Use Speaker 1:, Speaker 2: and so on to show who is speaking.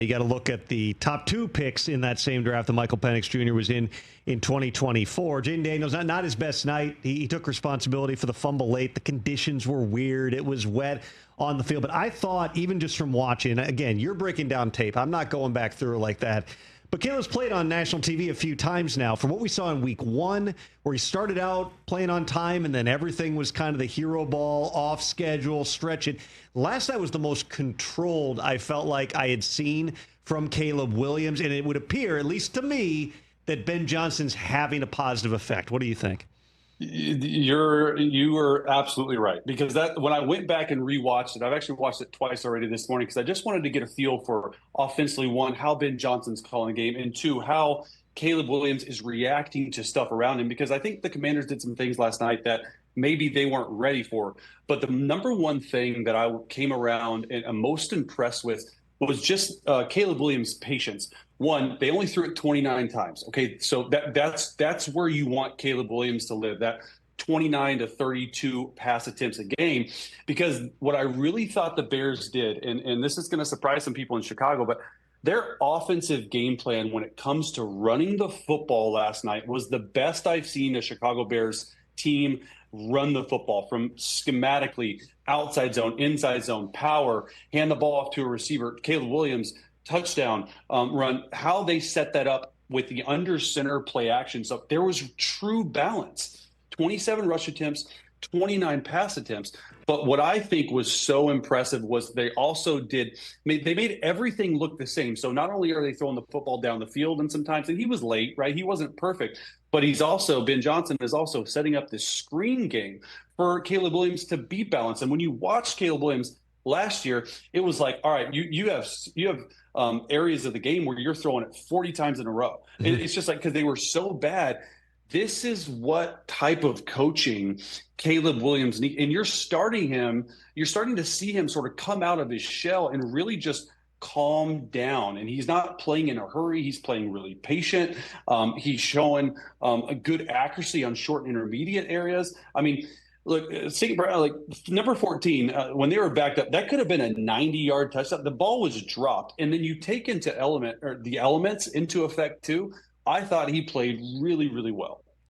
Speaker 1: You got to look at the top two picks in that same draft that Michael Penix Jr. was in 2024. Jaden Daniels, not his best night. He took responsibility for the fumble late. The conditions were weird. It was wet on the field. But I thought, even just from watching, again, you're breaking down tape. I'm not going back through it like that. But Caleb's played on national TV a few times now. From what we saw in week one, where he started out playing on time and then everything was kind of the hero ball, off schedule, stretch it. Last night was the most controlled I felt like I had seen from Caleb Williams. And it would appear, at least to me, that Ben Johnson's having a positive effect. What do you think?
Speaker 2: You were absolutely right, because that when I went back and rewatched it, I've actually watched it twice already this morning, because I just wanted to get a feel for offensively, one, how Ben Johnson's calling the game, and two, how Caleb Williams is reacting to stuff around him, because I think the Commanders did some things last night that maybe they weren't ready for. But the number one thing that I came around and I'm most impressed with was just Caleb Williams' patience. One, they only threw it 29 times. Okay, so that's where you want Caleb Williams to live, that 29 to 32 pass attempts a game. Because what I really thought the Bears did, and this is going to surprise some people in Chicago, but their offensive game plan when it comes to running the football last night was the best I've seen a Chicago Bears team run the football, from schematically outside zone, inside zone, power, hand the ball off to a receiver. Caleb Williams, touchdown run, how they set that up with the under center play action. So there was true balance. 27 rush attempts, 29 pass attempts. But what I think was so impressive was they made everything look the same. So not only are they throwing the football down the field, and sometimes, and he was late, right? He wasn't perfect, but Ben Johnson is also setting up this screen game for Caleb Williams to be balanced. And when you watch Caleb Williams last year, it was like, all right, you have areas of the game where you're throwing it 40 times in a row. It's just like, because they were so bad. This is what type of coaching Caleb Williams needs. And you're starting to see him sort of come out of his shell and really just calm down. And he's not playing in a hurry. He's playing really patient. He's showing a good accuracy on short and intermediate areas. I mean, look, St. Brown, like number 14, when they were backed up, that could have been a 90-yard touchdown. The ball was dropped. And then you take the elements into effect too. I thought he played really, really well.